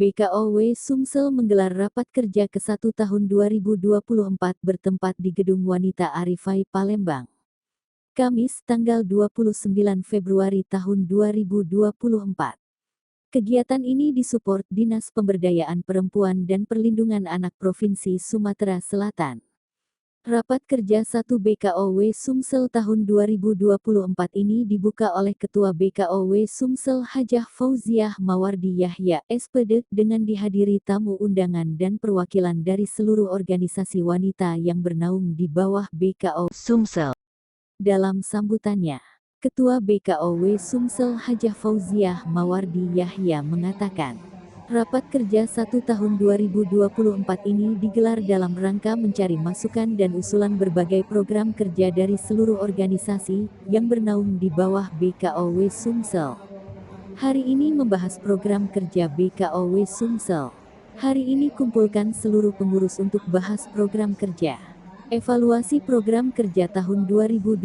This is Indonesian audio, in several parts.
BKOW Sumsel menggelar rapat kerja ke-1 tahun 2024 bertempat di Gedung Wanita Arifai Palembang. Kamis, tanggal 29 Februari tahun 2024. Kegiatan ini disupport Dinas Pemberdayaan Perempuan dan Perlindungan Anak Provinsi Sumatera Selatan. Rapat kerja 1 BKOW Sumsel tahun 2024 ini dibuka oleh Ketua BKOW Sumsel Hajah Fauziah Mawardi Yahya SPD dengan dihadiri tamu undangan dan perwakilan dari seluruh organisasi wanita yang bernaung di bawah BKOW Sumsel. Dalam sambutannya, Ketua BKOW Sumsel Hajah Fauziah Mawardi Yahya mengatakan, rapat kerja 1 tahun 2024 ini digelar dalam rangka mencari masukan dan usulan berbagai program kerja dari seluruh organisasi yang bernaung di bawah BKOW Sumsel. Hari ini membahas program kerja BKOW Sumsel. Hari ini kumpulkan seluruh pengurus untuk bahas program kerja. Evaluasi program kerja tahun 2024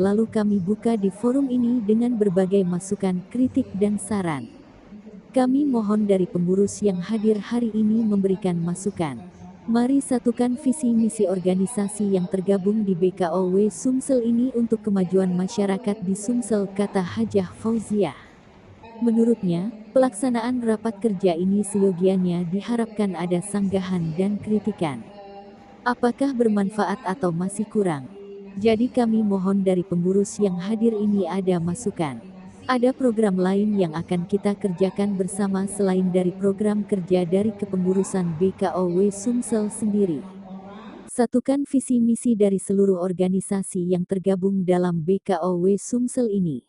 lalu kami buka di forum ini dengan berbagai masukan, kritik dan saran. Kami mohon dari pengurus yang hadir hari ini memberikan masukan. Mari satukan visi misi organisasi yang tergabung di BKOW Sumsel ini untuk kemajuan masyarakat di Sumsel, kata Hajah Fauziah. Menurutnya, pelaksanaan rapat kerja ini seyogianya diharapkan ada sanggahan dan kritikan. Apakah bermanfaat atau masih kurang? Jadi kami mohon dari pengurus yang hadir ini ada masukan. Ada program lain yang akan kita kerjakan bersama selain dari program kerja dari kepengurusan BKOW Sumsel sendiri. Satukan visi misi dari seluruh organisasi yang tergabung dalam BKOW Sumsel ini.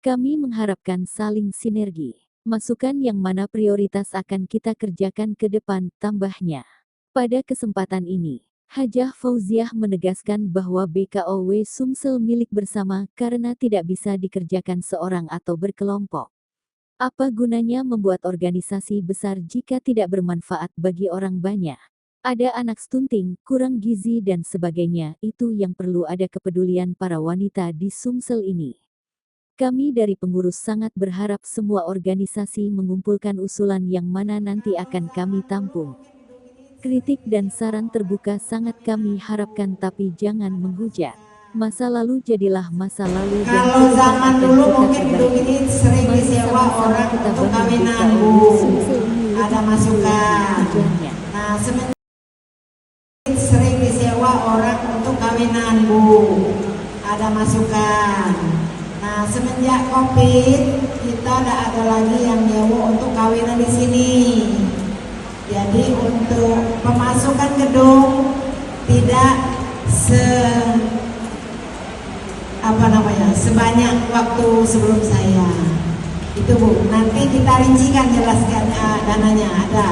Kami mengharapkan saling sinergi. Masukan yang mana prioritas akan kita kerjakan ke depan, tambahnya. Pada kesempatan ini, Hajah Fauziah menegaskan bahwa BKOW Sumsel milik bersama karena tidak bisa dikerjakan seorang atau berkelompok. Apa gunanya membuat organisasi besar jika tidak bermanfaat bagi orang banyak? Ada anak stunting, kurang gizi dan sebagainya, itu yang perlu ada kepedulian para wanita di Sumsel ini. Kami dari pengurus sangat berharap semua organisasi mengumpulkan usulan yang mana nanti akan kami tampung. Kritik dan saran terbuka sangat kami harapkan tapi jangan menghujat. Masa lalu jadilah masa lalu dan kalau zaman dulu mungkin gedung ini sering disewa orang untuk kawinan, Bu. Ada masukan. Nah, semenjak sering disewa orang untuk kawinan, Bu. Ada masukan. Nah, semenjak Covid kita tidak ada lagi yang nyewa untuk kawinan di sini. Jadi untuk pemasukan gedung tidak sebanyak waktu sebelum saya. Itu Bu, nanti kita rincikan jelaskan dananya ada.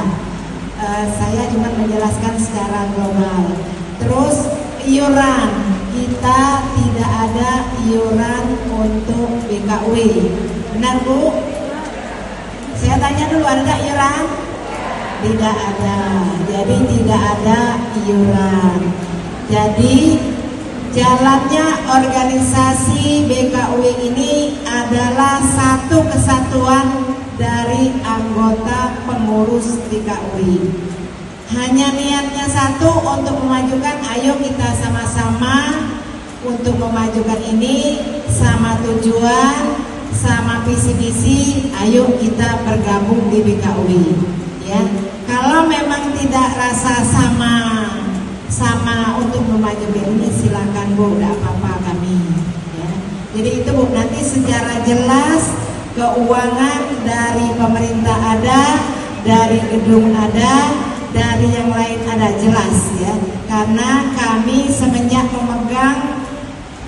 Saya cuma menjelaskan secara global. Terus iuran, kita tidak ada iuran untuk BKW. Benar Bu? Saya tanya dulu, ada iuran? Tidak ada, jadi tidak ada iuran. Jadi jalannya organisasi BKW ini adalah satu kesatuan dari anggota pengurus BKW. Hanya niatnya satu untuk memajukan, ayo kita sama-sama untuk memajukan ini, sama tujuan, sama visi-visi, ayo kita bergabung di BKW. Ya, kalau memang tidak rasa sama untuk memajukan ini silakan Bu, tidak apa-apa kami. Ya. Jadi itu Bu, nanti secara jelas keuangan dari pemerintah ada, dari gedung ada, dari yang lain ada jelas ya. Karena kami semenjak memegang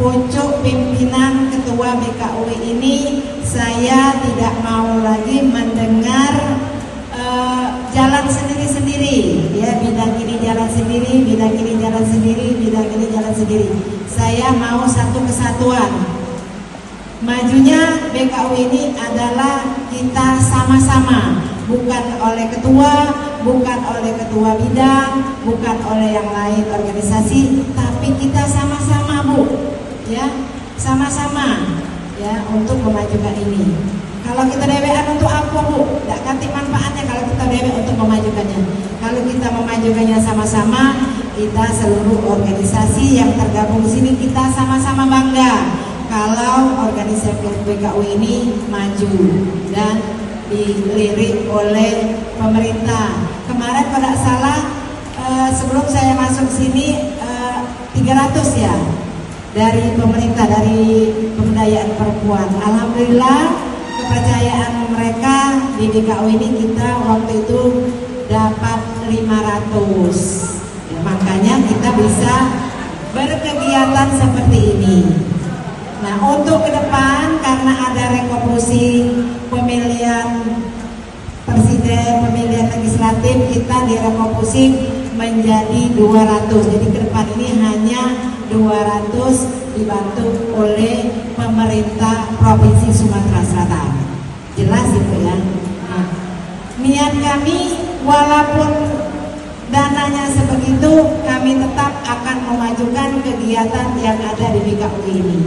pucuk pimpinan ketua BKW ini, saya tidak mau lagi mendengar jalan sendiri-sendiri ya, bidang ini jalan sendiri, bidang ini jalan sendiri, bidang ini jalan sendiri. Saya mau satu kesatuan. Majunya BKW ini adalah kita sama-sama, bukan oleh ketua, bukan oleh ketua bidang, bukan oleh yang lain organisasi, tapi kita sama-sama Bu ya, sama-sama ya untuk memajukan ini. Kalau kita dewean untuk apa Bu? Tidak ganti manfaatnya kalau kita dewe untuk memajukannya. Kalau kita memajukannya sama-sama, kita seluruh organisasi yang tergabung di sini kita sama-sama bangga kalau organisasi BKU ini maju dan dilirik oleh pemerintah. Kemarin kalau tidak salah sebelum saya masuk sini 300 ya dari pemerintah, dari pemberdayaan perempuan. Alhamdulillah kepercayaan mereka di BKU ini kita waktu itu dapat 500. Ya, makanya kita bisa berkegiatan seperti ini. Nah, untuk ke depan karena ada refocusing pemilihan presiden, pemilihan legislatif, kita direfocusing menjadi 200. Jadi ke depan ini hanya 200 dibantu oleh pemerintah Provinsi Sumatera Selatan. Jelas itu ya. Nah, niat kami walaupun dananya sebegitu, kami tetap akan memajukan kegiatan yang ada di BKU ini.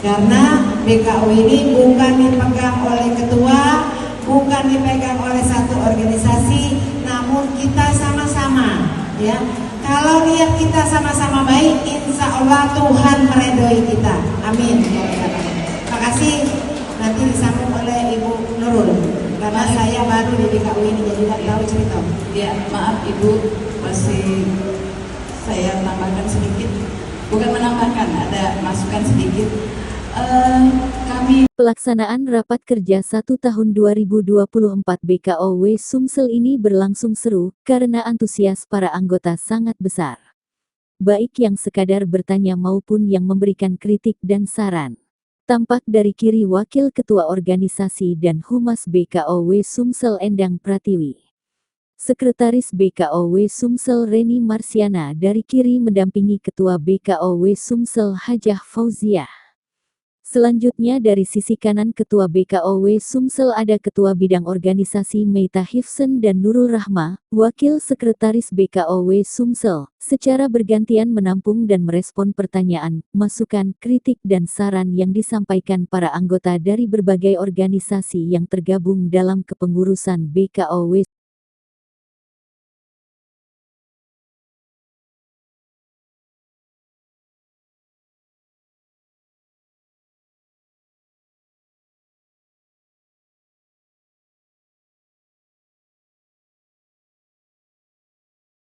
Karena BKU ini bukan dipegang oleh ketua, bukan dipegang oleh satu organisasi, namun kita sama-sama ya. Kalau niat kita sama-sama baik, insya Allah Tuhan meridhoi kita. Amin. Terima kasih. Nanti disambung oleh Ibu Nurul. Karena saya baru di BKU ini, jadi tidak tahu cerita. Ya, maaf Ibu, masih saya tambahkan sedikit. Bukan menambahkan, ada masukan sedikit. Pelaksanaan Rapat Kerja 1 tahun 2024 BKOW Sumsel ini berlangsung seru, karena antusias para anggota sangat besar. Baik yang sekadar bertanya maupun yang memberikan kritik dan saran. Tampak dari kiri Wakil Ketua Organisasi dan Humas BKOW Sumsel Endang Pratiwi. Sekretaris BKOW Sumsel Reni Marsiana dari kiri mendampingi Ketua BKOW Sumsel Hajah Fauziah. Selanjutnya dari sisi kanan Ketua BKOW Sumsel ada Ketua Bidang Organisasi Meita Hifsen dan Nurul Rahma, Wakil Sekretaris BKOW Sumsel, secara bergantian menampung dan merespon pertanyaan, masukan, kritik dan saran yang disampaikan para anggota dari berbagai organisasi yang tergabung dalam kepengurusan BKOW.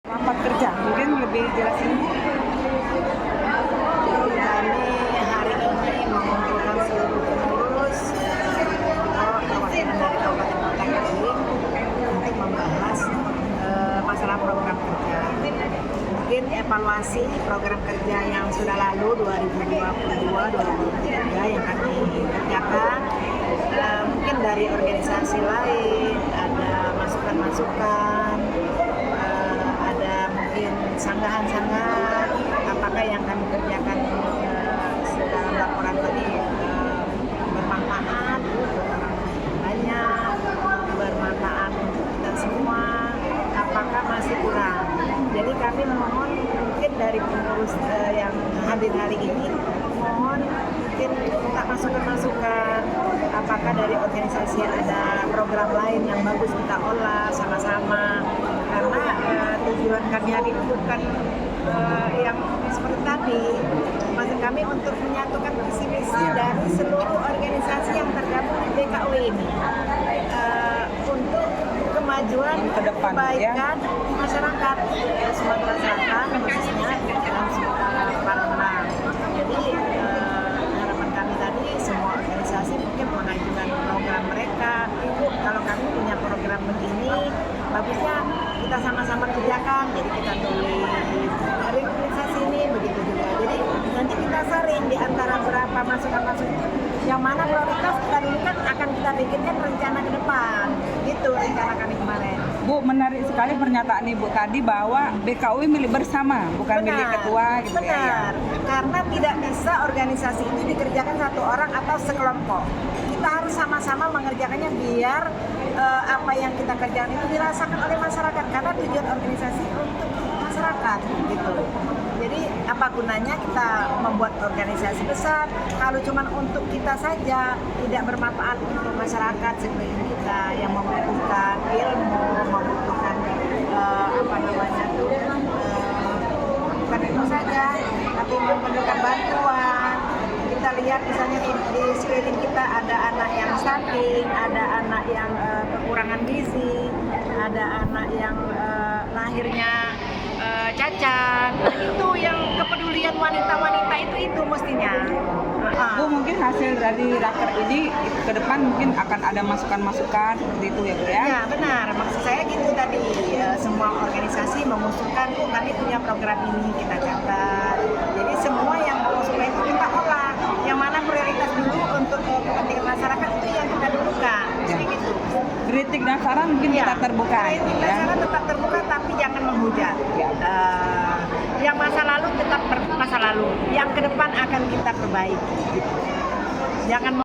Rapat kerja, mungkin lebih jelas ini. Kami hari ini mengumpulkan seluruh pengurus perwakilan dari Kabupaten Kota Kediri untuk membahas masalah program kerja. Mungkin evaluasi program kerja yang sudah lalu 2022-2023 yang kami kerjakan. Mungkin dari organisasi lain ada masukan-masukan, ada mungkin sanggahan-sanggahan apakah yang kami kerjakan dalam laporan tadi bermanfaat untuk orang banyak, bermanfaat untuk kita semua, apakah masih kurang. Jadi kami mohon mungkin dari pengurus yang hadir hari ini, mohon mungkin minta masukan-masukan apakah dari organisasi ada program lain yang bagus kita olah sama-sama, karena tujuan kami hari ini bukan yang seperti tadi. Maksud kami untuk menyatukan visi misi dari seluruh organisasi yang tergabung di BKU ini untuk kemajuan ke depan, kebaikan masyarakat Sumatera Selatan khususnya dan Sumatera Palembang. Jadi harapan kami tadi semua organisasi mungkin mengajukan program mereka. Ibu, kalau kami punya program begini, bagusnya kita sama-sama kerjakan. Jadi kita tulis dari organisasi ini begitu juga. Jadi nanti kita saring di antara berapa masukan-masukan yang mana prioritas kita ini kan akan kita bikinkan rencana ke depan. Gitu rencana kami kemarin. Bu, menarik sekali pernyataan Ibu tadi bahwa BKU milik bersama, bukan milik ketua gitu ya. Benar, karena tidak bisa organisasi itu dikerjakan satu orang atau sekelompok. Kita harus sama-sama mengerjakannya biar apa yang kita kerjakan itu dirasakan oleh masyarakat, karena tujuan organisasi untuk masyarakat gitu. Jadi apa gunanya kita membuat organisasi besar. Kalau cuma untuk kita saja, tidak bermanfaat untuk masyarakat sekeliling kita yang membutuhkan ilmu, membutuhkan bukan itu saja, tapi memerlukan bantuan. Kita lihat misalnya di sekeliling kita ada anak yang stunting, ada anak yang kekurangan gizi, ada anak yang lahirnya cacat. Nah, itu yang kepedulian wanita-wanita itu mestinya. Bu, mungkin hasil dari raker ini ke depan mungkin akan ada masukan-masukan seperti itu ya Bu ya? Ya benar, maksud saya gitu tadi, semua organisasi mengusulkan, kami punya program ini, kita catat. Jadi semua yang mengusulkan itu kita olah, yang mana prioritas dulu untuk kepentingan masyarakat itu yang kita dulukan. Jadi gitu. Kritik dan saran mungkin kita terbuka Kritik dan saran tetap terbuka, tapi jangan menghujat. Yang masa lalu tetap masa lalu, yang ke depan akan kita perbaiki. Jangan